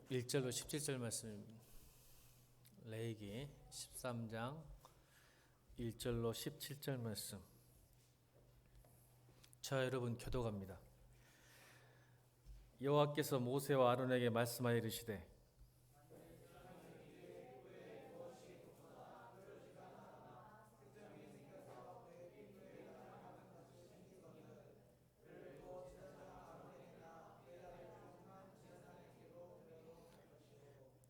1절로 17절 말씀입니다. 레위기 13장 1절로 17절 말씀. 자, 여러분 교독합니다. 여호와께서 모세와 아론에게 말씀하여 이르시되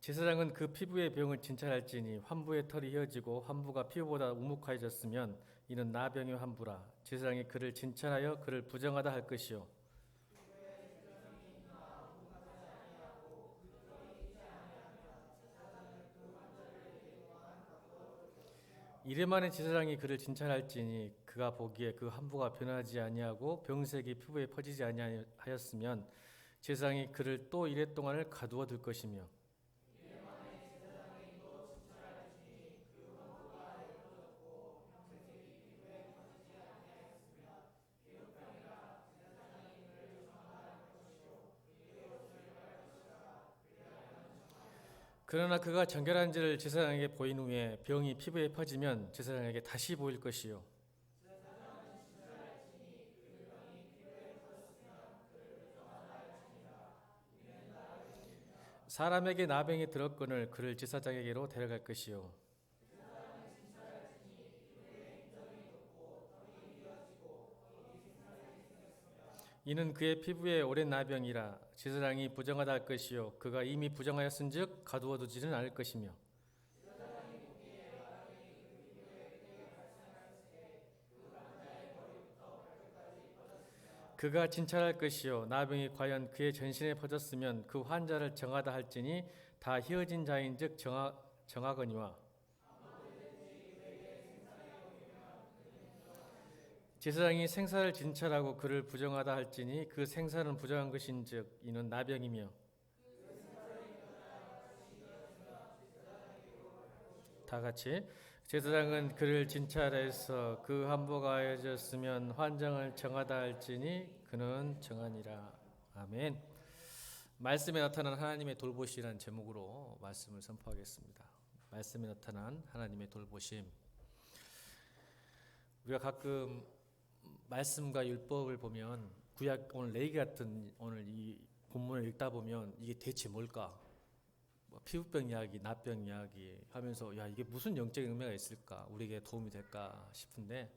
제사장은 그 피부의 병을 진찰할지니 환부의 털이 휘어지고 환부가 피부보다 우묵하여졌으면 이는 나병의 환부라. 제사장이 그를 진찰하여 그를 부정하다 할 것이요 이레만의 제사장이 그를 진찰할지니 그가 보기에 그 환부가 변하지 아니하고 병색이 피부에 퍼지지 아니하였으면 제사장이 그를 또 이레 동안을 가두어 둘 것이며 그러나 그가 정결한지를 제사장에게 보인 후에 병이 피부에 퍼지면 제사장에게 다시 보일 것이요 사람에게 나병이 들었거늘 그를 제사장에게로 데려갈 것이요 이는 그의 피부에 오랜 나병이라. 제사장이 부정하다 할 것이요 그가 이미 부정하였은즉 가두어 두지는 않을 것이며 그가 진찰할 것이요 나병이 과연 그의 전신에 퍼졌으면 그 환자를 정하다 할지니 다 휘어진 자인즉 정하거니와 제사장이 생사를 진찰하고 그를 부정하다 할지니 그 생사는 부정한 것인즉 이는 나병이며 다 같이 제사장은 그를 진찰해서 그 환부가 하여졌으면 환장을 정하다 할지니 그는 정하니라. 아멘. 말씀에 나타난 하나님의 돌보시라는 제목으로 말씀을 선포하겠습니다. 말씀에 나타난 하나님의 돌보심. 우리가 가끔 말씀과 율법을 보면 구약 오늘 레위기 같은 오늘 이 본문을 읽다 보면 이게 대체 뭘까? 피부병 이야기, 나병 이야기 하면서 야 이게 무슨 영적인 의미가 있을까? 우리에게 도움이 될까 싶은데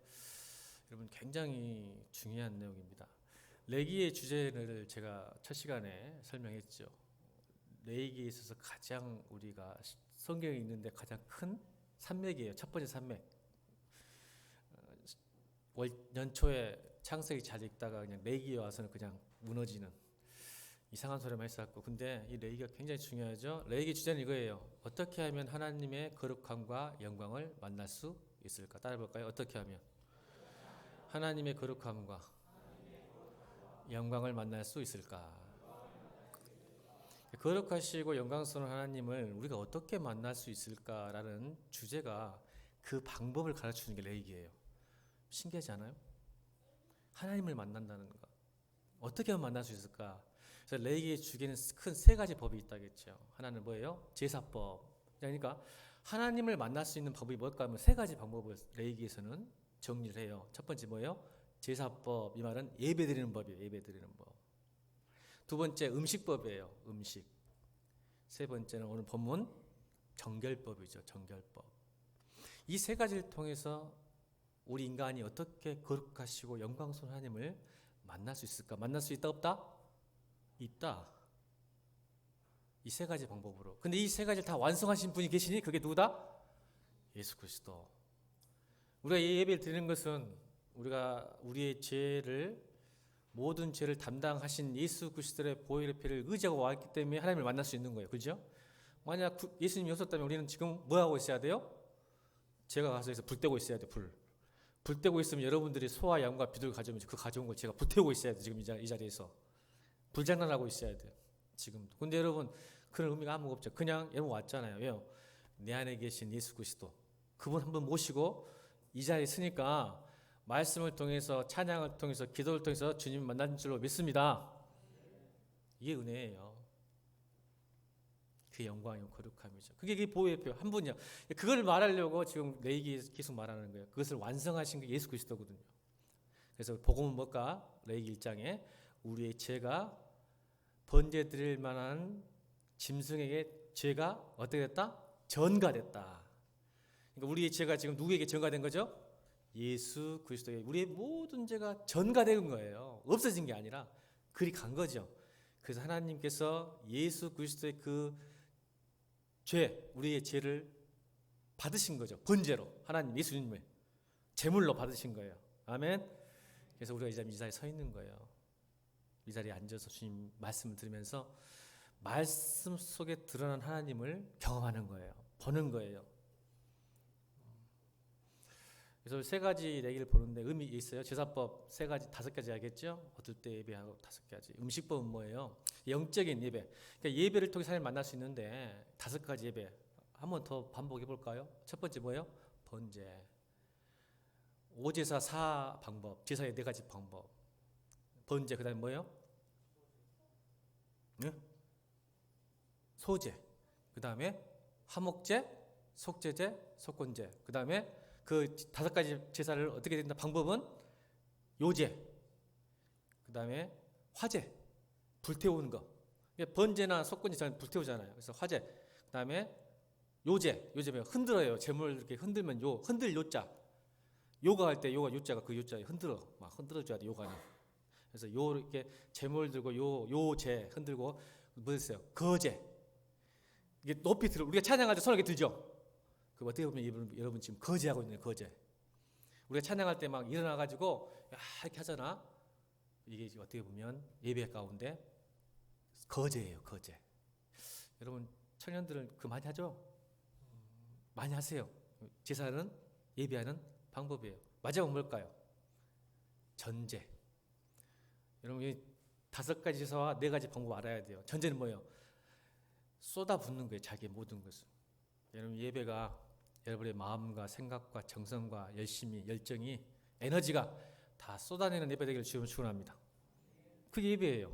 여러분 굉장히 중요한 내용입니다. 레위기의 주제를 제가 첫 시간에 설명했죠. 레위기에 있어서 가장 우리가 성경에 있는데 가장 큰 산맥이에요. 첫 번째 산맥. 연초에 창세기 잘 읽다가 그냥 레위기에 와서는 그냥 무너지는 이상한 소리만 했었고, 근데 이 레위기가 굉장히 중요하죠. 레위기 주제는 이거예요. 어떻게 하면 하나님의 거룩함과 영광을 만날 수 있을까? 따라해볼까요? 어떻게 하면 하나님의 거룩함과 영광을 만날 수 있을까? 거룩하시고 영광스러운 하나님을 우리가 어떻게 만날 수 있을까라는 주제가 그 방법을 가르치는 게 레위기예요. 신기하지 않아요? 하나님을 만난다는 것. 어떻게 하면 만날 수 있을까? 그래서 레위기의 주기는 큰 세 가지 법이 있다겠죠. 하나는 뭐예요? 제사법. 그러니까 하나님을 만날 수 있는 법이 뭘까 하면 세 가지 방법을 레위기에서는 정리를 해요. 첫 번째 뭐예요? 제사법. 이 말은 예배드리는 법이에요. 예배드리는 법. 두 번째 음식법이에요. 음식. 세 번째는 오늘 본문 정결법이죠. 정결법. 이 세 가지를 통해서 우리 인간이 어떻게 거룩하시고 영광스러운 하나님을 만날 수 있을까? 만날 수 있다 없다? 있다. 이 세 가지 방법으로. 근데 이 세 가지를 다 완성하신 분이 계시니 그게 누구다? 예수 그리스도. 우리가 이 예배를 드리는 것은 우리가 우리의 모든 죄를 담당하신 예수 그리스도의 보혈의 피를 의지하고 왔기 때문에 하나님을 만날 수 있는 거예요. 그렇죠? 만약 예수님이 없었다면 우리는 지금 뭐 하고 있어야 돼요? 제가 가서 해서 불 떼고 있어야 돼. 불 떼고 있으면 여러분들이 소와 양과 비둘 가져오면 그 가져온 걸 제가 불태우고 있어야 돼. 지금 이 자리에서 불장난하고 있어야 돼. 지금도. 근데 여러분 그런 의미가 아무것도 없죠. 그냥 여러분 왔잖아요. 왜요? 내 안에 계신 예수 그리스도 그분 한번 모시고 이 자리에 있으니까 말씀을 통해서 찬양을 통해서 기도를 통해서 주님을 만난 줄로 믿습니다. 이게 은혜예요. 그 영광이요 거룩함이죠. 그게 보호의 표 한 분이요. 그걸 말하려고 지금 레이기 계속 말하는 거예요. 그것을 완성하신 게 예수 그리스도거든요. 그래서 복음은 뭘까? 레이기 1장에 우리의 죄가 번제드릴 만한 짐승에게 죄가 어떻게 됐다? 전가됐다. 그러니까 우리의 죄가 지금 누구에게 전가된 거죠? 예수 그리스도에게 우리의 모든 죄가 전가된 거예요. 없어진 게 아니라 그리 간 거죠. 그래서 하나님께서 예수 그리스도의 그 죄, 우리의 죄를 받으신 거죠. 번제로 하나님 예수님을 제물로 받으신 거예요. 아멘. 그래서 우리가 이 자리에 서 있는 거예요. 이 자리에 앉아서 주님 말씀을 들으면서 말씀 속에 드러난 하나님을 경험하는 거예요. 보는 거예요. 그래서 세 가지 얘기를 보는데 의미 있어요. 제사법 세 가지, 5가지 알겠죠? 얻을 때 예배하고 5가지. 음식법은 뭐예요? 영적인 예배. 그러니까 예배를 통해 하나님을 만날 수 있는데 5가지 예배. 한 번 더 반복해 볼까요? 첫 번째 뭐예요? 번제. 5제사 4 방법. 제사의 4가지 방법. 번제. 그다음에 뭐예요? 네? 소제. 그다음에 화목제, 속제제, 속건제. 그다음에 그 5가지 제사를 어떻게 된다? 방법은 요제, 그 다음에 화제, 불태우는 거. 번제나 속건제 저는 불태우잖아요. 그래서 화제, 그 다음에 요제, 요제면 흔들어요. 제물 이렇게 흔들면 흔들 요자. 요가 할 때 요자가 그 요자에 막 흔들어줘야 돼, 요가는. 그래서 이렇게 제물 들고 요제 흔들고 뭐 했어요? 거제. 이게 높이 들어. 우리가 찬양할 때 손을 이렇게 들죠. 그 어떻게 보면 여러분 지금 거제하고 있는 거제. 우리가 찬양할 때 막 일어나가지고 이렇게 하잖아. 이게 어떻게 보면 예배 가운데 거제예요, 거제. 여러분 청년들은 그 많이 하죠? 많이 하세요. 제사는 예배하는 방법이에요. 마지막 뭘까요? 전제. 여러분 이 5가지 제사와 4가지 방법 알아야 돼요. 전제는 뭐예요? 쏟아붓는 거예요, 자기의 모든 것을. 여러분 예배가 여러분의 마음과 생각과 정성과 열정이 에너지가 다 쏟아내는 예배 되기를 주님은 축원합니다. 그게 예배예요.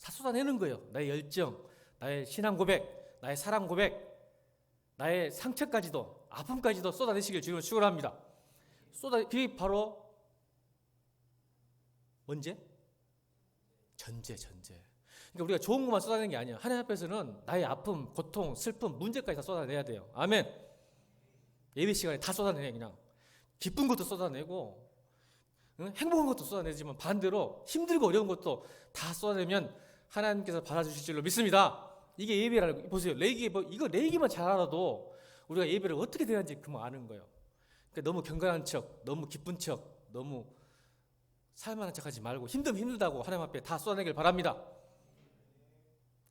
다 쏟아내는 거예요. 나의 열정, 나의 신앙 고백, 나의 사랑 고백, 나의 상처까지도 아픔까지도 쏟아내시길 주님은 축원합니다. 그게 바로 언제? 전제. 그러니까 우리가 좋은 것만 쏟아내는 게 아니에요. 하나님 앞에서는 나의 아픔, 고통, 슬픔, 문제까지 다 쏟아내야 돼요. 아멘. 예배 시간에 다 쏟아내요. 그냥 기쁜 것도 쏟아내고 행복한 것도 쏟아내지만 반대로 힘들고 어려운 것도 다 쏟아내면 하나님께서 받아주실 줄로 믿습니다. 이게 예배라는 거. 보세요. 이거 레이기만 잘 알아도 우리가 예배를 어떻게 돼야 하는지 그만 아는 거예요. 그러니까 너무 경건한 척, 너무 기쁜 척, 너무 살만한 척하지 말고 힘들다고 하나님 앞에 다 쏟아내길 바랍니다.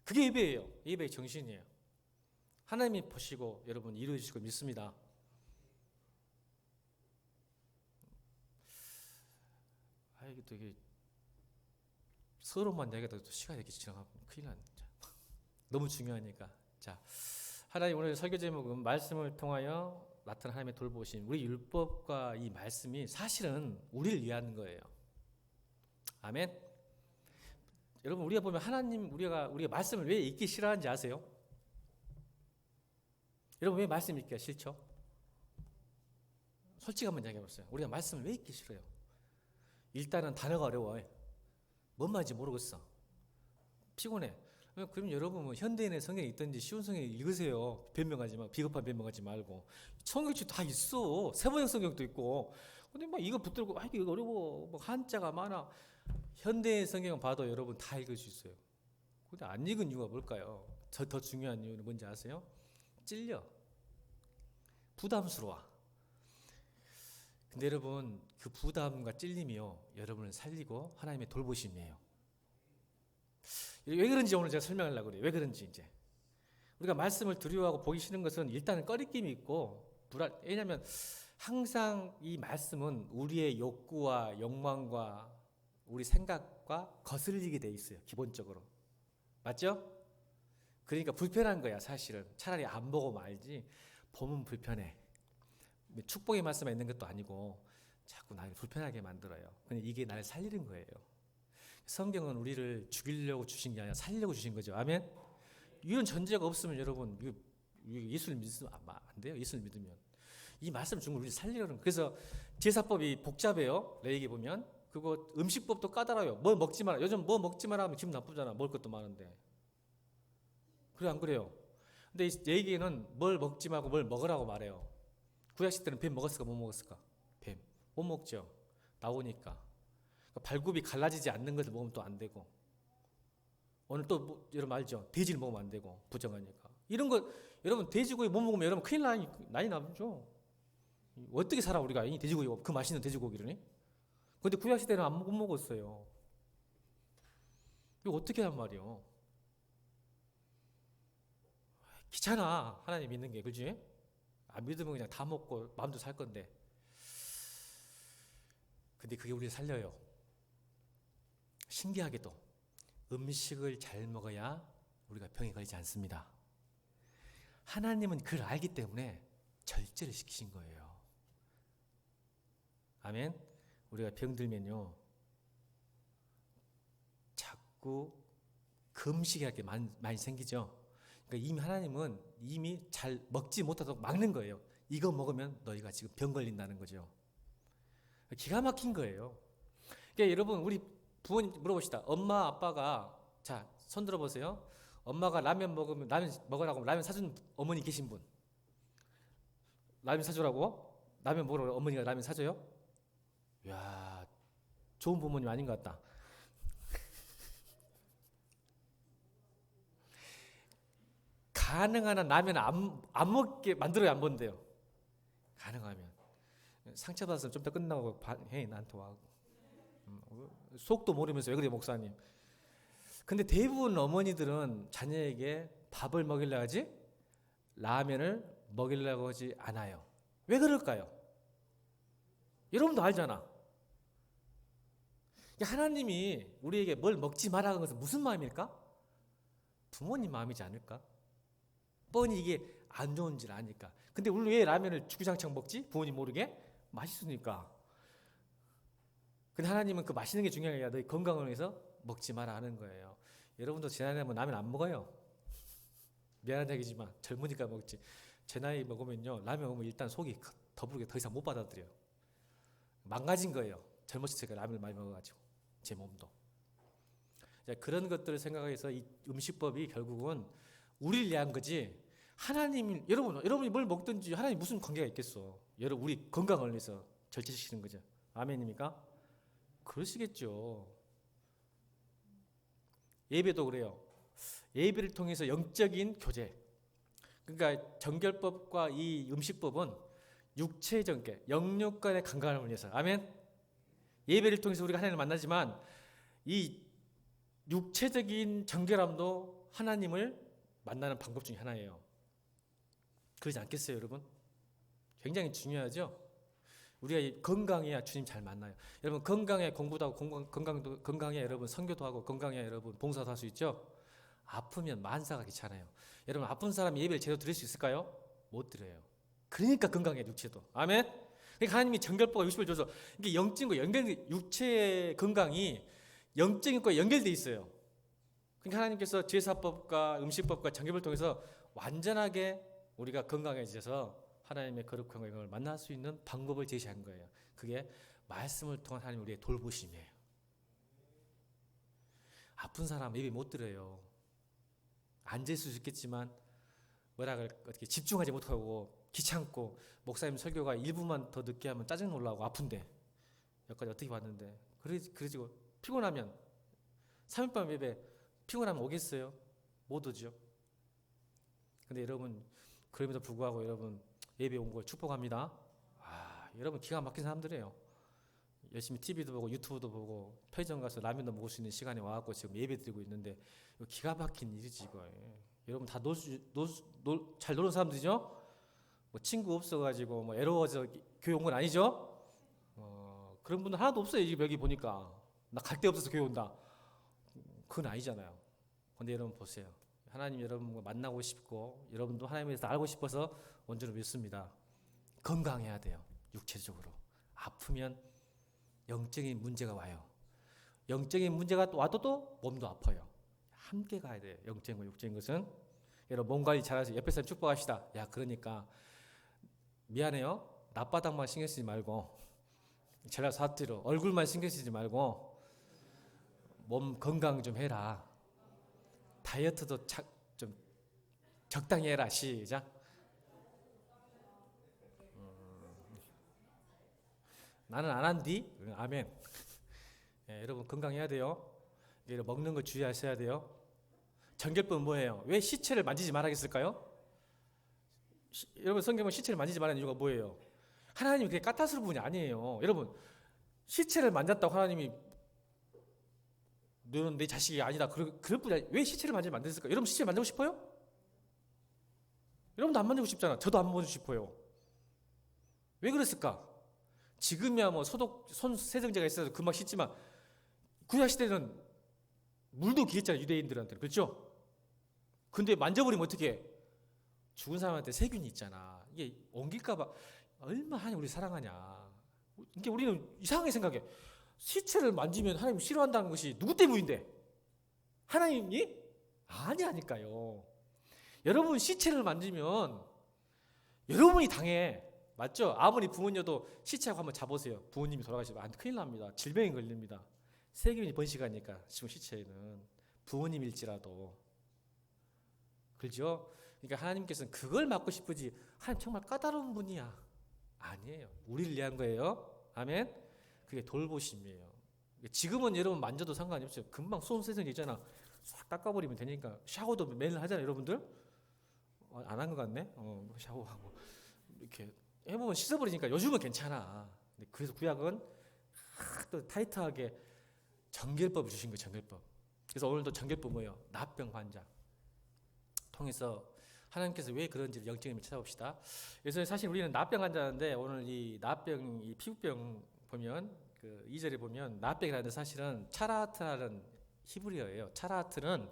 그게 예배예요. 예배의 정신이에요. 하나님이 보시고 여러분 이루어 주실 걸 믿습니다. 이게 되게 서로만 얘기해도 시간이 이렇게 지나가면 큰일 나네. 너무 중요하니까. 자, 하나님 오늘 설교 제목은 말씀을 통하여 나타난 하나님의 돌보심. 우리 율법과 이 말씀이 사실은 우리를 위한 거예요. 아멘. 여러분 우리가 보면 하나님 우리가 말씀을 왜 읽기 싫어하는지 아세요? 여러분 왜 말씀 읽기가 싫죠? 솔직히 한번 이야기해 보세요. 우리가 말씀을 왜 읽기 싫어요? 일단은 단어가 어려워요. 뭔 말인지 모르겠어. 피곤해. 그럼 여러분 뭐 현대인의 성경이 있든지 쉬운 성경 읽으세요. 비겁한 변명하지 말고. 성경책 다 있어. 세번역 성경도 있고. 근데 막 이거 붙들고 이거 어려워. 뭐 한자가 많아. 현대인 성경 봐도 여러분 다 읽을 수 있어요. 근데 안 읽은 이유가 뭘까요? 더 중요한 이유는 뭔지 아세요? 찔려. 부담스러워. 근데 여러분 그 부담과 찔림이요 여러분을 살리고 하나님의 돌보심이에요. 왜 그런지 오늘 제가 설명하려고 그래요. 왜 그런지 이제 우리가 말씀을 두려워하고 보기 싫은 것은 일단은 꺼리낌이 있고 왜냐하면 항상 이 말씀은 우리의 욕구와 욕망과 우리 생각과 거슬리게 돼 있어요. 기본적으로 맞죠? 그러니까 불편한 거야 사실은. 차라리 안 보고 말지 보면 불편해. 축복의 말씀만 있는 것도 아니고 자꾸 나를 불편하게 만들어요. 근데 이게 나를 살리는 거예요. 성경은 우리를 죽이려고 주신 게 아니라 살리려고 주신 거죠. 아멘. 이런 전제가 없으면 여러분 예수를 믿으면 안 돼요. 예수를 믿으면 이 말씀 준 걸 우리 살리려는. 그래서 제사법이 복잡해요. 레위기 보면 그거 음식법도 까다로워요. 뭐 먹지 마라. 요즘 뭐 먹지 마라 하면 기분 나쁘잖아. 먹을 것도 많은데. 그래 안 그래요? 근데 이 레위기에는 뭘 먹지 말고 뭘 먹으라고 말해요. 구약시 때는 뱀 먹었을까 못 먹었을까? 뱀 못 먹죠. 나오니까. 그러니까 발굽이 갈라지지 않는 것을 먹으면 또 안 되고. 오늘 또 뭐, 여러분 알죠? 돼지를 먹으면 안 되고 부정하니까. 이런 거 여러분 돼지고기 못 먹으면 여러분 큰일 난리 나죠. 어떻게 살아 우리가 이 돼지고기 그 맛있는 돼지고기를? 근데 구약 시대는 못 먹었어요. 이거 어떻게 한 말이요? 귀찮아 하나님 믿는 게 그지? 안 믿으면 그냥 다 먹고 마음도 살 건데. 근데 그게 우리를 살려요. 신기하게도 음식을 잘 먹어야 우리가 병에 걸리지 않습니다. 하나님은 그걸 알기 때문에 절제를 시키신 거예요. 아멘. 우리가 병들면요 자꾸 금식할 게 많이 생기죠. 그러니까 이미 하나님은 이미 잘 먹지 못하도록 막는 거예요. 이거 먹으면 너희가 지금 병 걸린다는 거죠. 기가 막힌 거예요. 그러니까 여러분 우리 부모님 물어봅시다. 엄마 아빠가 자 손 들어보세요. 엄마가 라면 먹으면 라면 먹으라고 라면 사준 어머니 계신 분. 라면 사주라고? 라면 먹으라고 어머니가 라면 사줘요? 이야 좋은 부모님 아닌 것 같다. 가능한 한 라면 안 먹게 만들어야 안 본대요. 가능하면 상처받았으면 좀 더 끝나고 해 나한테 와. 속도 모르면서 왜 그래 목사님. 근데 대부분 어머니들은 자녀에게 밥을 먹이려고 하지 라면을 먹이려고 하지 않아요. 왜 그럴까요? 여러분도 알잖아. 하나님이 우리에게 뭘 먹지 말라는 것은 무슨 마음일까? 부모님 마음이지 않을까? 뻔히 이게 안 좋은 줄 아니까. 근데 우리 왜 라면을 주구장창 먹지? 부모님 모르게? 맛있으니까. 근데 하나님은 그 맛있는 게 중요한 게 아니라 너희 건강을 위해서 먹지 마라 하는 거예요. 여러분도 제 나이 되면 라면 안 먹어요. 미안한 얘기지만 젊으니까 먹지. 제 나이 먹으면요 라면 먹으면 일단 속이 더부르게 더 이상 못 받아들여요. 망가진 거예요. 젊었을 때 라면을 많이 먹어가지고 제 몸도. 그런 것들을 생각해서 이 음식법이 결국은 우리를 위한 거지. 하나님 여러분이 뭘 먹든지 하나님 무슨 관계가 있겠어. 여러분 우리 건강을 위해서 절제시키는 거죠. 아멘입니까? 그러시겠죠. 예배도 그래요. 예배를 통해서 영적인 교제. 그러니까 정결법과 이 음식법은 육체적 영육 간의 건강을 위해서. 아멘. 예배를 통해서 우리가 하나님을 만나지만 이 육체적인 정결함도 하나님을 만나는 방법 중에 하나예요. 그러지 않겠어요, 여러분? 굉장히 중요하죠. 우리가 건강해야 주님 잘 만나요. 여러분 건강해 공부도 하고 건강해 여러분 선교도 하고 건강해 여러분 봉사도 할 수 있죠. 아프면 만사가 귀찮아요. 여러분 아픈 사람이 예배를 제대로 드릴 수 있을까요? 못 드려요. 그러니까 건강해 육체도. 아멘. 그러니까 하나님이 정결법과 육식을 줘서 이게 영적인 거 육체의 건강이 영적인 거에 연결돼 있어요. 그러니까 하나님께서 제사법과 음식법과 정결법을 통해서 완전하게 우리가 건강해져서 하나님의 거룩한 영광을 만날 수 있는 방법을 제시한 거예요. 그게 말씀을 통한 하나님 우리의 돌보심이에요. 아픈 사람 예배 못 드려요. 앉을 수 있겠지만 어떻게 집중하지 못하고 귀찮고 목사님 설교가 1분만 더 늦게 하면 짜증 놀라고 아픈데 여기까지 어떻게 봤는데 그래지고 피곤하면 3일밤 예배 피곤하면 오겠어요? 못 오죠. 근데 여러분 그럼에도 불구하고 여러분 예배 온 걸 축복합니다. 여러분 기가 막힌 사람들이에요. 열심히 TV도 보고 유튜브도 보고 편의점 가서 라면도 먹을 수 있는 시간에 와갖고 지금 예배 드리고 있는데 기가 막힌 일이지 이거. 여러분 다 잘 노는 사람들이죠? 뭐 친구 없어가지고 뭐 애로워서 교회 온 건 아니죠? 그런 분들 하나도 없어요. 여기 보니까 나 갈 데 없어서 교회 온다. 그건 아니잖아요. 근데 여러분 보세요. 하나님 여러분 만나고 싶고 여러분도 하나님에 대해서 알고 싶어서 온 줄 믿습니다. 건강해야 돼요. 육체적으로. 아프면 영적인 문제가 와요. 영적인 문제가 또 와도 또 몸도 아파요. 함께 가야 돼요. 영적인 과 육적인 것은. 여러분 몸 관리 잘하세요. 옆에 사람 축복합시다. 야, 그러니까 미안해요. 낮바닥만 신경 쓰지 말고 전라 사투리로 얼굴만 신경 쓰지 말고 몸 건강 좀 해라. 다이어트도 좀 적당히 해라. 시작. 나는 안 한디? 아멘. 예, 여러분 건강해야 돼요. 여러분 먹는 거 주의하셔야 돼요. 정결법은 뭐예요? 왜 시체를 만지지 말아야겠을까요? 여러분 성경은 시체를 만지지 말라는 이유가 뭐예요? 하나님이 그게 까탈스러운 분이 아니에요. 여러분 시체를 만졌다고 하나님이 너는 내 자식이 아니다 그럴 뿐이 왜 시체를 만지면 안 됐을까? 여러분 시체를 만지고 싶어요? 여러분도 안 만지고 싶잖아. 저도 안 만지고 싶어요. 왜 그랬을까? 지금이야 뭐 손 세정제가 있어서 금방 씻지만 구약 시대는 물도 귀했잖아요. 유대인들한테는. 그렇죠? 근데 만져버리면 어떻게 해? 죽은 사람한테 세균이 있잖아. 이게 옮길까봐 얼마나 우리 사랑하냐. 이게 우리는 이상하게 생각해. 시체를 만지면 하나님 싫어한다는 것이 누구 때문인데? 하나님이? 아니니까요. 여러분 시체를 만지면 여러분이 당해. 맞죠? 아무리 부모님도 시체하고 한번 잡으세요. 부모님이 돌아가시면 큰일 납니다. 질병이 걸립니다. 세균이 번식하니까 지금 시체에는 부모님일지라도. 그렇죠? 그러니까 하나님께서는 그걸 막고 싶으지 하나님 정말 까다로운 분이야. 아니에요. 우리를 위한 거예요. 아멘. 그게 돌보심이에요. 지금은 여러분 만져도 상관이 없어요. 금방 손 세정제 있잖아. 싹 닦아버리면 되니까. 샤워도 매일 하잖아요. 여러분들. 안 한 것 같네. 샤워하고 이렇게 해보면 씻어버리니까 요즘은 괜찮아. 그래서 구약은 또 타이트하게 정결법을 주신 거예요. 정결법. 그래서 오늘도 정결법 뭐예요? 납병 환자 통해서 하나님께서 왜 그런지 영적인 의미를 찾아봅시다. 그래서 사실 우리는 납병 환자인데 오늘 이 납병, 이 피부병 보면 그 2절에 보면 납병이라는 사실은 차라하트라는 히브리어예요. 차라하트는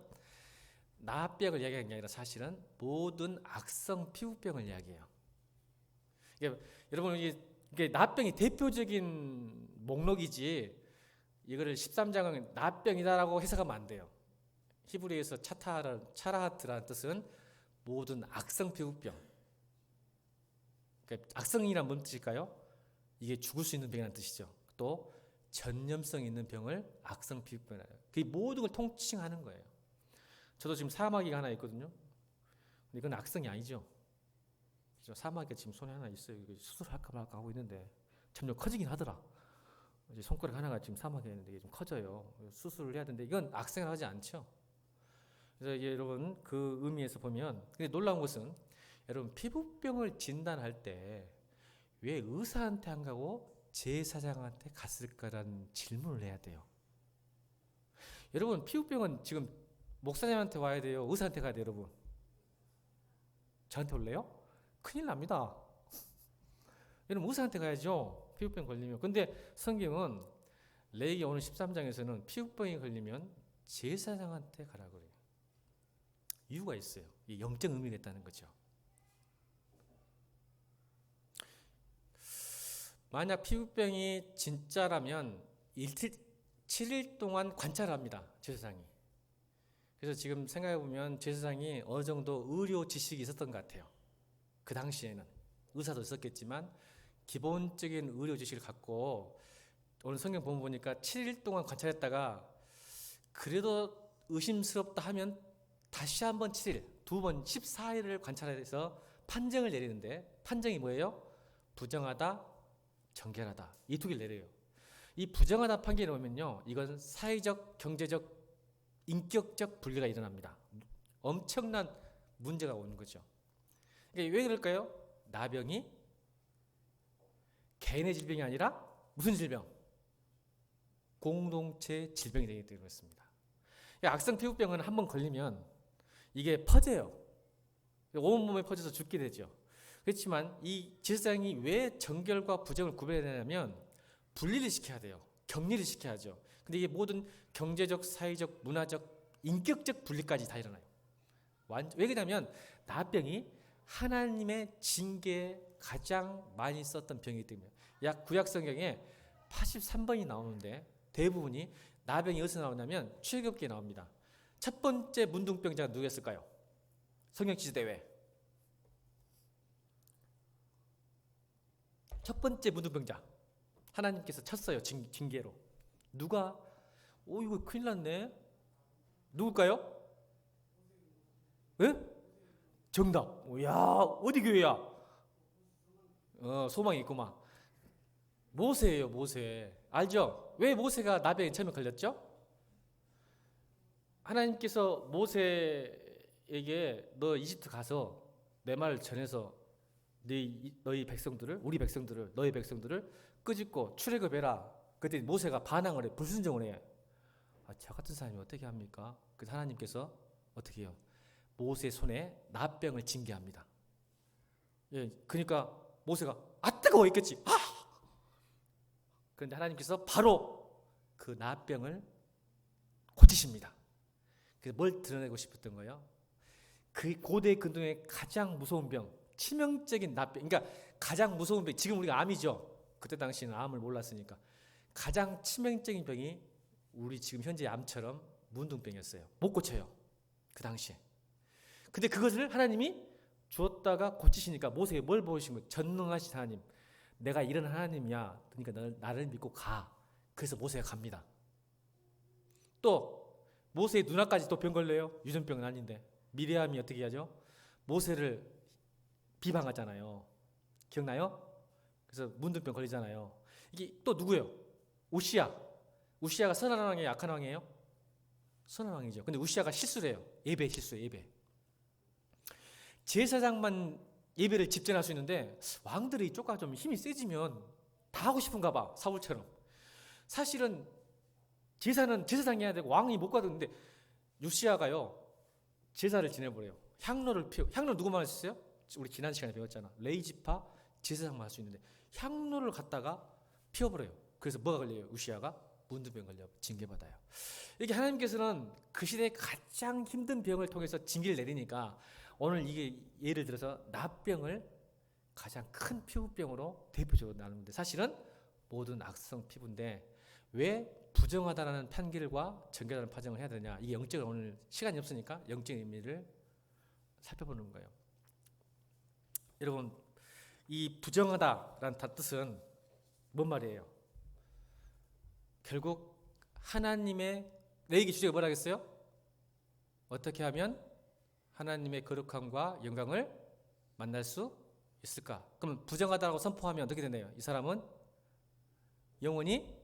납병을 이야기하는 게 아니라 사실은 모든 악성 피부병을 이야기해요. 여러분 이게 납병이 대표적인 목록이지 이거를 13장은 납병이다라고 해석하면 안 돼요. 히브리에서 차라하트라는 뜻은 모든 악성 피부병. 그러니까 악성이란 뭔 뜻일까요? 이게 죽을 수 있는 병이라는 뜻이죠. 또 전염성 있는 병을 악성 피부병이라고 해요. 그 모든 걸 통칭하는 거예요. 저도 지금 사마귀가 하나 있거든요. 이건 악성이 아니죠. 사마귀가 지금 손에 하나 있어요. 수술할까 말까 하고 있는데 점점 커지긴 하더라. 이제 손가락 하나가 지금 사마귀가 있는데 이게 좀 커져요. 수술을 해야 되는데 이건 악성을 하지 않죠. 그래서 이게 여러분 그 의미에서 보면 근데 놀라운 것은 여러분 피부병을 진단할 때 왜 의사한테 안 가고 제사장한테 갔을까라는 질문을 해야 돼요. 여러분 피부병은 지금 목사님한테 와야 돼요? 의사한테 가야 돼요? 여러분 저한테 올래요? 큰일 납니다. 여러분 의사한테 가야죠. 피부병 걸리면. 근데 성경은 레위기 오늘 13장에서는 피부병이 걸리면 제사장한테 가라 그래요. 이유가 있어요. 이 영적 의미가 있다는 거죠. 만약 피부병이 진짜라면 7일 동안 관찰합니다. 제사장이. 그래서 지금 생각해보면 제사장이 어느 정도 의료 지식이 있었던 것 같아요. 그 당시에는 의사도 있었겠지만 기본적인 의료 지식을 갖고 오늘 성경 본문 보니까 7일 동안 관찰했다가 그래도 의심스럽다 하면 다시 한번 7일, 두 번 14일을 관찰해서 판정을 내리는데 판정이 뭐예요? 부정하다, 정결하다. 이 두 개를 내려요. 이 부정하다 판결이 오면요. 이건 사회적, 경제적, 인격적 분리가 일어납니다. 엄청난 문제가 오는 거죠. 왜 그럴까요? 나병이 개인의 질병이 아니라 무슨 질병? 공동체 질병이 되기 때문에 그렇습니다. 악성 피부병은 한번 걸리면 이게 퍼져요. 온몸에 퍼져서 죽게 되죠. 그렇지만 이 제사장이 왜 정결과 부정을 구별해내냐면 분리를 시켜야 돼요. 격리를 시켜야죠. 근데 이게 모든 경제적, 사회적, 문화적, 인격적 분리까지 다 일어나요. 왜 그러냐면 나병이 하나님의 징계에 가장 많이 썼던 병이기 때문에 약 구약 성경에 83번이 나오는데 대부분이 나병이 어디서 나오냐면 출애굽기에 나옵니다. 첫 번째 문둥병자가 누구였을까요? 성령 지지대회. 첫 번째 문둥병자 하나님께서 쳤어요. 징계로. 누가? 이거 큰일 났네. 누굴까요? 예? 정답. 야, 어디 교회야? 소망이 있구만. 모세예요, 모세. 알죠? 왜 모세가 나병에 처음에 걸렸죠? 하나님께서 모세에게 너 이집트 가서 내 말을 전해서 너희 백성들을, 우리 백성들을, 너희 백성들을 끄집고 출애굽해라. 그때 모세가 반항을 해, 불순종을 해. 저 같은 사람이 어떻게 합니까? 그래서 하나님께서 어떻게 해요? 모세 손에 나병을 징계합니다. 예, 그러니까 모세가 뜨거워 있겠지. 그런데 하나님께서 바로 그 나병을 고치십니다. 그래서 뭘 드러내고 싶었던 거예요? 그 고대 근동의 가장 무서운 병, 치명적인 나병. 그러니까 가장 무서운 병. 지금 우리가 암이죠. 그때 당시는 암을 몰랐으니까. 가장 치명적인 병이 우리 지금 현재 암처럼 문둥병이었어요. 못 고쳐요. 그 당시에. 근데 그것을 하나님이 주었다가 고치시니까 모세에게 뭘 보여주신 거예요? 전능하신 하나님. 내가 이런 하나님이야. 그러니까 나를 믿고 가. 그래서 모세가 갑니다. 또 모세의 누나까지 또 병 걸려요. 유전병은 아닌데. 미리암이 어떻게 하죠? 모세를 비방하잖아요. 기억나요? 그래서 문둥병 걸리잖아요. 이게 또 누구예요? 우시야. 우시야가 선한 왕이에요? 악한 왕이에요? 선한 왕이죠. 근데 우시야가 실수를 해요. 예배 실수예요. 예배. 제사장만 예배를 집전할 수 있는데 왕들이 조금 좀 힘이 세지면 다 하고 싶은가 봐. 사울처럼. 사실은 제사는 제사장이 해야 되고 왕이 못 가는데 우시야가요. 제사를 지내버려요. 향로를 피워. 향로 누구만 할 수 있어요? 우리 지난 시간에 배웠잖아. 레이지파 제사장만 할 수 있는데 향로를 갖다가 피워버려요. 그래서 뭐가 걸려요? 우시야가 문둥병 걸려 징계받아요. 이게 하나님께서는 그 시대에 가장 힘든 병을 통해서 징계를 내리니까 오늘 이게 예를 들어서 나병을 가장 큰 피부병으로 대표적으로 나누는데 사실은 모든 악성 피부인데 왜 부정하다라는 판결과 정결하는 파정을 해야 되냐. 이게 영적인 오늘 시간이 없으니까 영적인 의미를 살펴보는 거예요. 여러분 이 부정하다라는 뜻은 뭔 말이에요? 결국 하나님의 내게 주제가 뭐라 했어요? 어떻게 하면 하나님의 거룩함과 영광을 만날 수 있을까? 그럼 부정하다라고 선포하면 어떻게 되나요? 이 사람은 영원히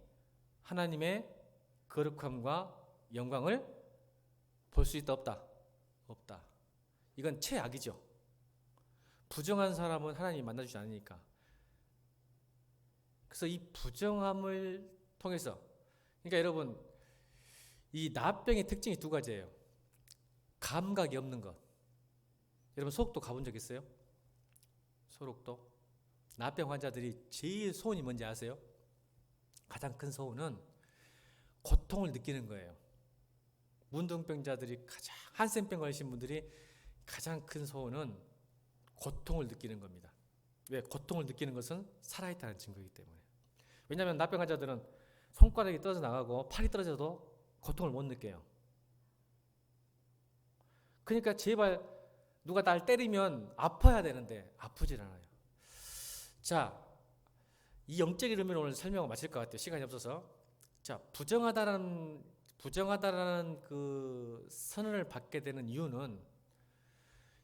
하나님의 거룩함과 영광을 볼 수 있다 없다? 없다. 이건 최악이죠. 부정한 사람은 하나님이 만나주지 않으니까. 그래서 이 부정함을 통해서 그러니까 여러분 이 나병의 특징이 두 가지예요. 감각이 없는 것. 여러분 소록도 가본 적 있어요? 소록도? 나병 환자들이 제일 소원이 뭔지 아세요? 가장 큰 소원은 고통을 느끼는 거예요. 문둥병자들이 가장 한센병 걸리신 분들이 가장 큰 소원은 고통을 느끼는 겁니다. 왜? 고통을 느끼는 것은 살아있다는 증거이기 때문에. 왜냐하면 나병 환자들은 손가락이 떨어져 나가고 팔이 떨어져도 고통을 못 느껴요. 그러니까 제발 누가 날 때리면 아파야 되는데 아프질 않아요. 자, 이 영적인 의미로 오늘 설명을 마칠 것 같아요. 시간이 없어서. 자, 부정하다라는 그 선언을 받게 되는 이유는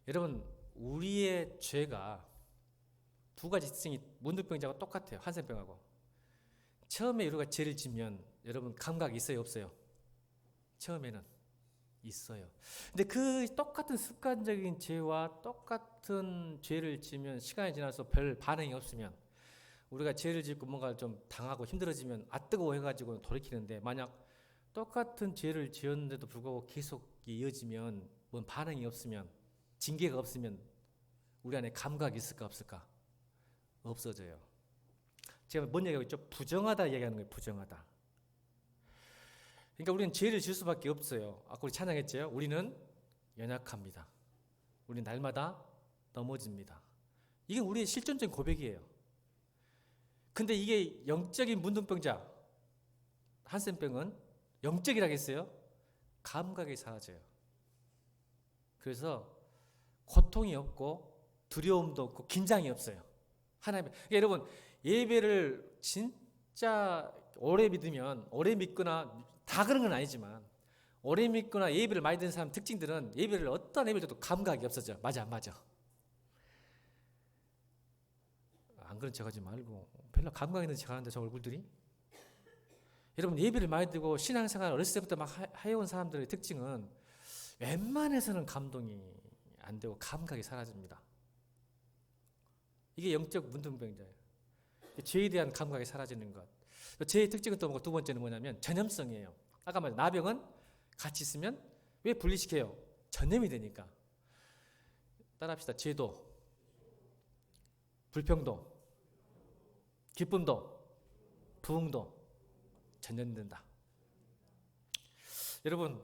여러분 우리의 죄가 두 가지 특징이 문둥병자가 똑같아요. 한센병하고. 처음에 우리가 죄를 지면 여러분 감각이 있어요, 없어요? 처음에는 있어요. 근데 그 똑같은 습관적인 죄와 똑같은 죄를 지면 시간이 지나서 별 반응이 없으면 우리가 죄를 짓고 뭔가 좀 당하고 힘들어지면 뜨거워 해가지고 돌이키는데 만약 똑같은 죄를 지었는데도 불구하고 계속 이어지면 뭔 반응이 없으면 징계가 없으면 우리 안에 감각이 있을까 없을까? 없어져요. 제가 뭔 얘기하고 있죠? 부정하다 얘기하는 거예요. 부정하다. 그러니까 우리는 죄를 지을 수밖에 없어요. 아까 우리 찬양했죠? 우리는 연약합니다. 우리는 날마다 넘어집니다. 이게 우리의 실존적인 고백이에요. 근데 이게 영적인 문둥병자 한센병은 영적이라겠어요? 감각이 사라져요. 그래서 고통이 없고 두려움도 없고 긴장이 없어요. 하나님, 그러니까 여러분 예배를 진짜 오래 믿으면, 오래 믿거나 다 그런 건 아니지만 오래 믿거나 예배를 많이 듣는 사람 특징들은 예배를 어떤 예배를 줘도 감각이 없어져. 맞아 안 맞아? 안 그런 척하지 말고 별로 감각 있는 척하는데 저 얼굴들이. 여러분 예배를 많이 듣고 신앙생활 어렸을 때부터 막 해온 사람들의 특징은 웬만해서는 감동이 안 되고 감각이 사라집니다. 이게 영적 문둥병자예요. 죄에 대한 감각이 사라지는 것. 죄의 특징은 또 뭐고, 두 번째는 뭐냐면 전염성이에요. 아까 말한 나병은 같이 있으면 왜 분리시켜요? 전염이 되니까. 따라합시다. 죄도, 불평도, 기쁨도, 부흥도 전염된다. 여러분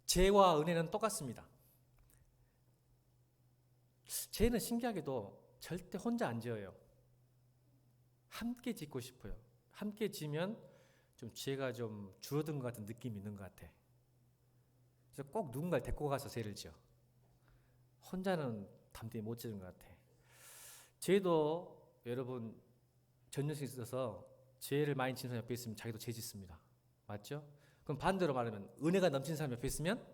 죄와 은혜는 똑같습니다. 죄는 신기하게도 절대 혼자 안 지어요. 함께 짓고 싶어요. 함께 지면 좀 죄가 좀 줄어든 것 같은 느낌이 있는 것 같아. 그래서 꼭 누군가를 데리고 가서 죄를 지어. 혼자는 담대히 못 지는 것 같아. 죄도 여러분 전염성이 있어서 죄를 많이 지는 사람 옆에 있으면 자기도 죄 짓습니다. 맞죠? 그럼 반대로 말하면 은혜가 넘치는 사람 옆에 있으면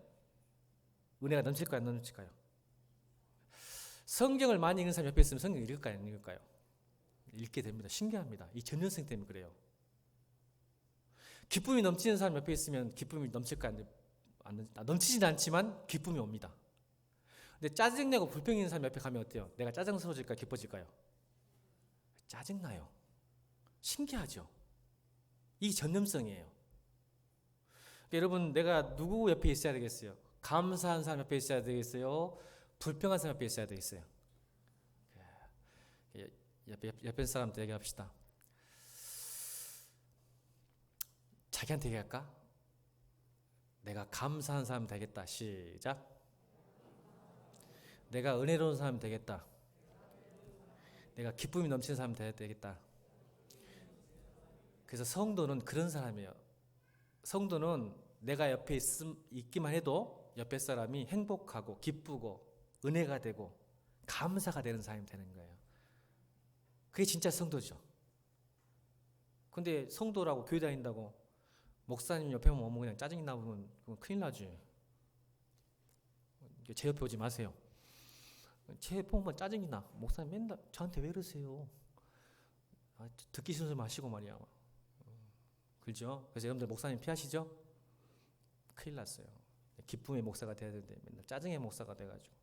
은혜가 넘칠까요? 안 넘칠까요? 성경을 많이 읽는 사람 옆에 있으면 성경 읽을까요? 안 읽을까요? 읽게 됩니다. 신기합니다. 이 전염성 때문에 그래요. 기쁨이 넘치는 사람 옆에 있으면 기쁨이 넘칠까요? 넘치진 않지만 기쁨이 옵니다. 근데 짜증내고 불평 있는 사람 옆에 가면 어때요? 내가 짜증스러워질까요? 기뻐질까요? 짜증나요. 신기하죠? 이 전염성이에요. 그러니까 여러분 내가 누구 옆에 있어야 되겠어요? 감사한 사람 옆에 있어야 되겠어요? 불평한 사람 옆에 있어야 되겠어요? 옆에 사람한테 얘기합시다. 자기한테 얘기할까? 내가 감사한 사람 되겠다. 시작. 내가 은혜로운 사람 되겠다. 내가 기쁨이 넘치는 사람 되겠다. 그래서 성도는 그런 사람이에요. 성도는 내가 옆에 있기만 해도 옆에 사람이 행복하고 기쁘고 은혜가 되고 감사가 되는 사람이 되는 거예요. 그게 진짜 성도죠. 근데 성도라고 교회 다닌다고 목사님 옆에 오면 그냥 짜증이 나면 그건 큰일 나지. 제 옆에 오지 마세요. 제 옆에 오면 짜증이 나. 목사님 맨날 저한테 왜 그러세요? 듣기 싫은 소리 마시고 말이야. 그렇죠? 그래서 여러분들 목사님 피하시죠? 큰일 났어요. 기쁨의 목사가 돼야 되는데 맨날 짜증의 목사가 돼가지고.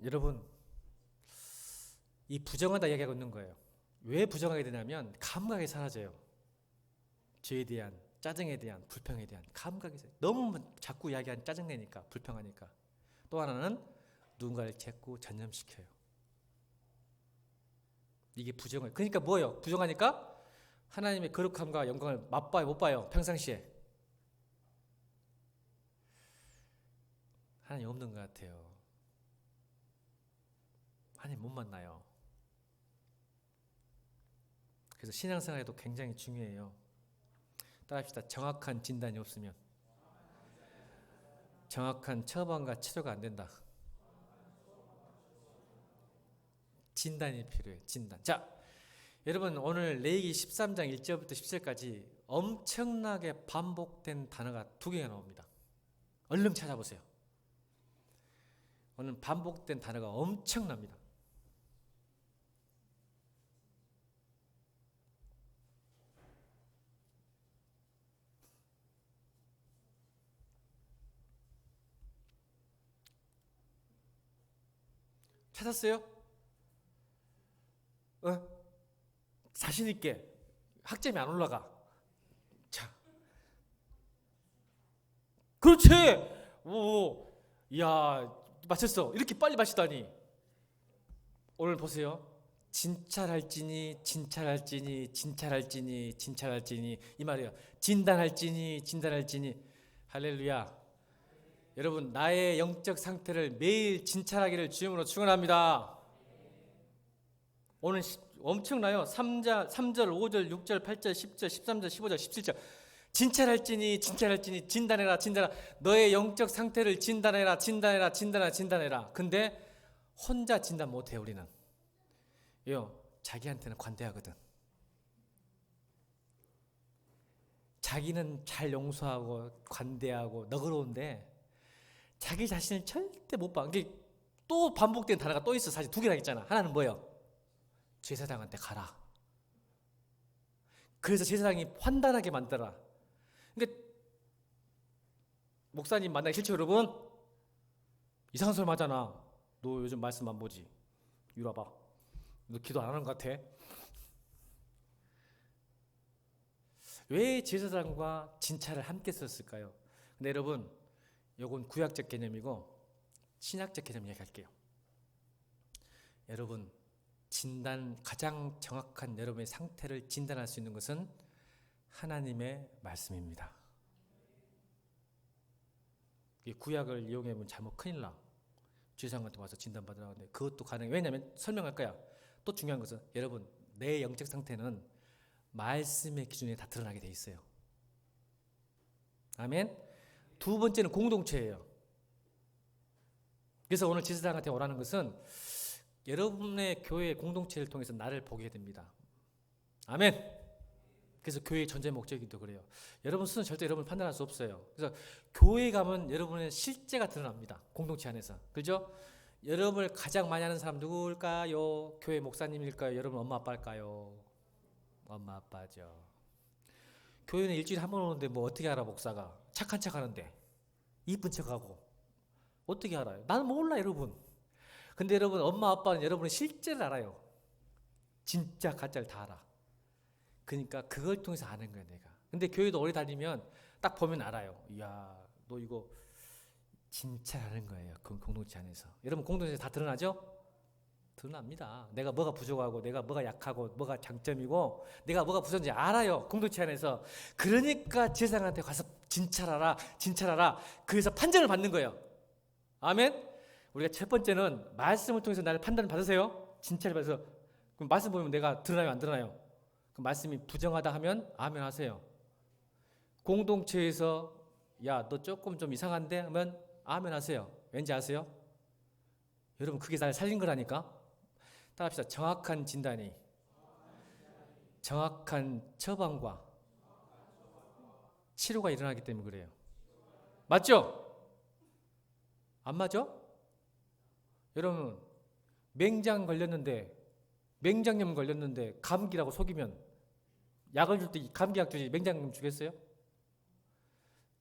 여러분 이 부정하다 이야기하고 있는 거예요. 왜 부정하게 되냐면 감각이 사라져요. 죄에 대한, 짜증에 대한, 불평에 대한 감각이 너무 자꾸 이야기하는 짜증내니까, 불평하니까. 또 하나는 누군가를 자꾸 전염시켜요. 이게 부정을. 그러니까 뭐예요? 부정하니까 하나님의 거룩함과 영광을 맛봐요, 못 봐요? 평상시에 하나님 없는 것 같아요. 하나님 못 만나요. 그래서 신앙생활에도 굉장히 중요해요. 따라합시다. 정확한 진단이 없으면 정확한 처방과 치료가 안 된다. 진단이 필요해요. 진단. 자, 여러분 오늘 레위기 13장 1절부터 10절까지 엄청나게 반복된 단어가 2개가 나옵니다. 얼른 찾아보세요. 오늘 반복된 단어가 엄청납니다. 찾았어요? 자신 있게. 학점이 안 올라가. 자, 그렇지. 오, 야, 맞췄어. 이렇게 빨리 맞추다니. 오늘 보세요. 진찰할지니 진찰할지니 진찰할지니 진찰할지니 이 말이에요. 진단할지니 진단할지니. 할렐루야. 여러분 나의 영적 상태를 매일 진찰하기를 주님으로 축원합니다. 오늘 엄청나요. 3절, 5절, 6절, 8절, 10절, 13절, 15절, 17절 진찰할지니 진찰할지니 진단해라 진단해라. 너의 영적 상태를 진단해라 진단해라 진단해라 진단해라. 근데 혼자 진단 못해 우리는. 왜요? 자기한테는 관대하거든. 자기는 잘 용서하고 관대하고 너그러운데 자기 자신을 절대 못 봐. 이게 또 반복된 단어가 또 있어. 사실 두 개나 있잖아. 하나는 뭐예요? 제사장한테 가라. 그래서 제사장이 판단하게 만들어라. 그러니까 목사님 만나기 싫죠 여러분? 이상한 소리 하잖아. 너 요즘 말씀 안 보지? 이리 와봐. 너 기도 안 하는 것 같아? 왜 제사장과 진찰을 함께 썼을까요? 근데 여러분, 이건 구약적 개념이고 신약적 개념 얘기할게요. 여러분, 가장 정확한 여러분의 상태를 진단할 수 있는 것은 하나님의 말씀입니다. 이 구약을 이용해보면 잘못 큰일 나. 제사장한테 와서 진단받으라고 하는데 그것도 가능해요. 왜냐하면 설명할 거야. 또 중요한 것은 여러분, 내 영적 상태는 말씀의 기준에 다 드러나게 돼 있어요. 아멘. 두 번째는 공동체예요. 그래서 오늘 제사장한테 오라는 것은 여러분의 교회 공동체를 통해서 나를 보게 됩니다. 아멘. 그래서 교회의 존재 목적이기도 그래요. 여러분 수는 절대 여러분을 판단할 수 없어요. 그래서 교회 가면 여러분의 실제가 드러납니다. 공동체 안에서. 그죠? 여러분을 가장 많이 하는 사람 누굴까요? 교회 목사님일까요? 여러분 엄마 아빠일까요? 엄마 아빠죠. 교회는 일주일에 한 번 오는데 뭐 어떻게 알아 목사가? 착한 척 하는데 이쁜 척하고 어떻게 알아요? 나는 몰라 여러분. 근데 여러분 엄마 아빠는 여러분의 실제를 알아요. 진짜 가짜를 다 알아. 그러니까 그걸 통해서 아는 거야 내가. 근데 교회도 오래 다니면 딱 보면 알아요. 이야 너 이거 진짜 아는 거예요. 그 공동체 안에서. 여러분 공동체에 다 드러나죠? 드러납니다. 내가 뭐가 부족하고 내가 뭐가 약하고 뭐가 장점이고 내가 뭐가 부족한지 알아요. 공동체 안에서. 그러니까 제사장한테 가서 진찰하라 진찰하라. 그래서 판정을 받는 거예요. 아멘. 우리가 첫 번째는 말씀을 통해서 나를 판단을 받으세요. 진찰을 받아서. 그럼 말씀 보면 내가 드러나요 안 드러나요? 그 말씀이 부정하다 하면 아멘 하세요. 공동체에서 야 너 조금 좀 이상한데 하면 아멘 하세요. 왠지 아세요? 여러분 그게 날 살린 거라니까. 따라합시다. 정확한 진단이 정확한 처방과 치료가 일어나기 때문에 그래요. 맞죠? 안 맞아? 여러분 맹장 걸렸는데 맹장염 걸렸는데 감기라고 속이면 약을 줄 때 감기약 주지 맹장염 주겠어요?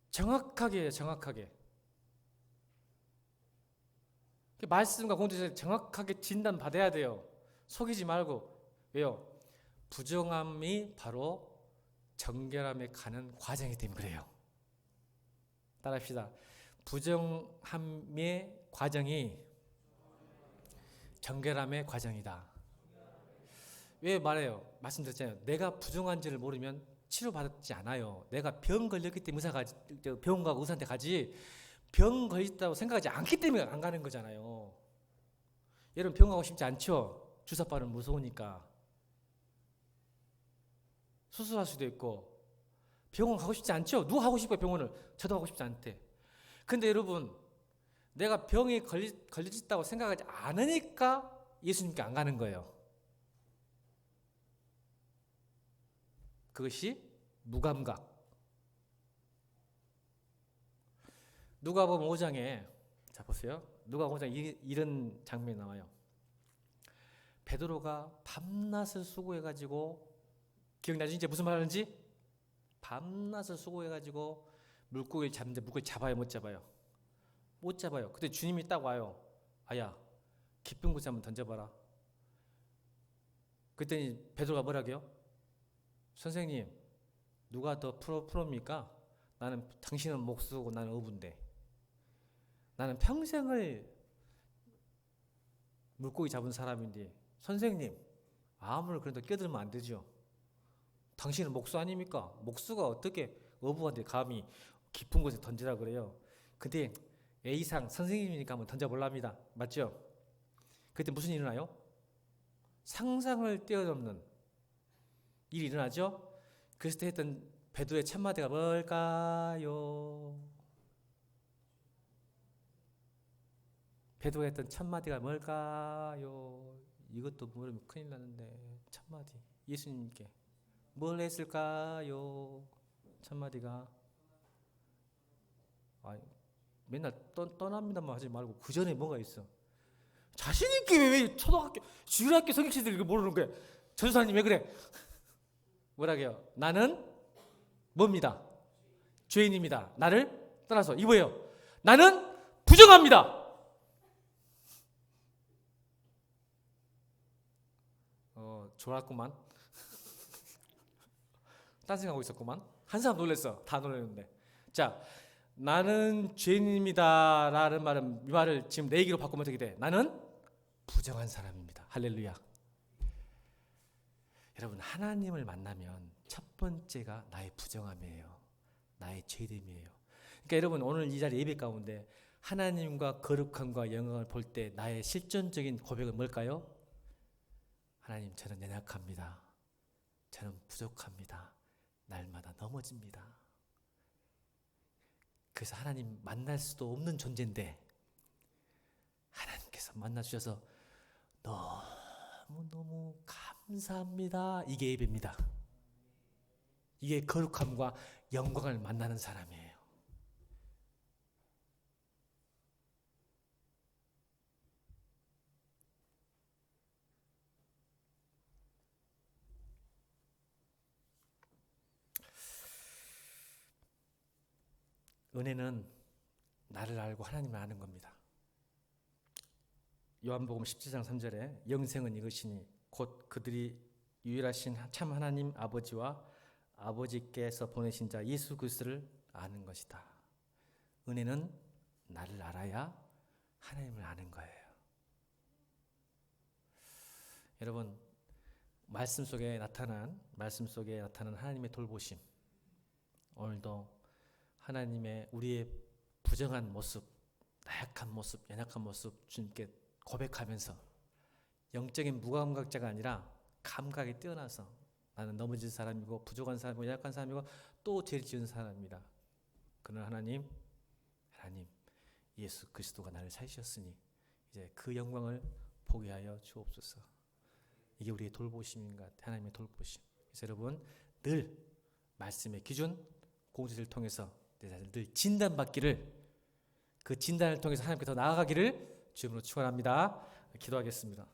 정확하게 해요. 정확하게. 말씀과 공동체에서 정확하게 진단받아야 돼요. 속이지 말고. 왜요? 부정함이 바로 정결함에 가는 과정이기 때문에 그래요. 따라합시다. 부정함의 과정이 정결함의 과정이다. 왜 말해요? 말씀드렸잖아요. 내가 부정한지를 모르면 치료받지 않아요. 내가 병 걸렸기 때문에 병원 가고 의사한테 가지 병 걸렸다고 생각하지 않기 때문에 안 가는 거잖아요. 여러분 병원 가고 싶지 않죠? 주사 빠르면 무서우니까. 수술할 수도 있고 병원 가고 싶지 않죠? 누가 가고 싶어요 병원을? 저도 가고 싶지 않대. 근데 여러분 내가 병에 걸렸다고 생각하지 않으니까 예수님께 안 가는 거예요. 그것이 무감각. 누가복음 5장에 자 보세요. 누가복음 5장 이런 장면이 나와요. 베드로가 밤낮을 수고해가지고 기억나죠? 이제 무슨 말 하는지? 밤낮을 수고해가지고 물고기를 잡는데 물고기 잡아요 못 잡아요? 못 잡아요. 그때 주님이 딱 와요. 아야 깊은 곳에 한번 던져봐라. 그랬더니 베드로가 뭐라고요? 선생님 누가 더 프로입니까? 나는 당신은 목수고 나는 어부인데 나는 평생을 물고기 잡은 사람인데 선생님 아무리 그래도 끼어들면 안 되죠. 당신은 목수 아닙니까? 목수가 어떻게 어부한테 감히 깊은 곳에 던지라 그래요. 근데 A상 선생님이니까 한번 던져볼랍니다. 맞죠? 그때 무슨 일이 일어나요? 상상을 뛰어넘는 일이 일어나죠? 그래서 했던 배도의 첫마디가 뭘까요? 배도가 했던 첫마디가 뭘까요? 이것도 모르면 큰일 나는데. 첫마디 예수님께 뭘 했을까요? 첫마디가 맨날 떠납니다만 하지 말고 그 전에 뭐가 있어? 자신 있게 왜 초등학교, 중학교 성경시들 이거 모르는 거야? 전사님 왜 그래? 뭐라게요? 나는 뭡니다? 죄인입니다. 나를 떠나서 이거예요. 나는 부정합니다. 좋았구만. 딴 생각하고 있었구만. 한 사람 놀랬어. 다 놀랐는데. 자, 나는 죄인입니다 라는 말은, 이 말을 지금 내 얘기로 바꾸면 어떻게 돼? 나는 부정한 사람입니다. 할렐루야. 여러분, 하나님을 만나면 첫 번째가 나의 부정함이에요. 나의 죄됨이에요. 그러니까 여러분, 오늘 이 자리 예배 가운데 하나님과 거룩함과 영광을 볼 때 나의 실존적인 고백은 뭘까요? 하나님, 저는 연약합니다. 저는 부족합니다. 날마다 넘어집니다. 그래서 하나님 만날 수도 없는 존재인데 하나님께서 만나주셔서 너무너무 감사합니다. 이게 예배입니다. 이게 거룩함과 영광을 만나는 사람이에요. 은혜는 나를 알고 하나님을 아는 겁니다. 요한복음 17장 3절에 영생은 이것이니 곧 그들이 유일하신 참 하나님 아버지와 아버지께서 보내신 자 예수 그리스도를 아는 것이다. 은혜는 나를 알아야 하나님을 아는 거예요. 여러분, 말씀 속에 나타난 하나님의 돌보심, 오늘도 하나님의 우리의 부정한 모습, 나약한 모습, 연약한 모습 주님께 고백하면서 영적인 무감각자가 아니라 감각이 뛰어나서 나는 넘어진 사람이고 부족한 사람이고 연약한 사람이고 또 죄를 지은 사람입니다. 그러나 하나님 예수 그리스도가 나를 살리셨으니 이제 그 영광을 보게 하여 주옵소서. 이게 우리의 돌보심인 것 같아요. 하나님의 돌보심. 그래서 여러분, 늘 말씀의 기준, 공지를 통해서 늘 진단받기를, 그 진단을 통해서 하나님께 더 나아가기를 주님으로 축원합니다. 기도하겠습니다.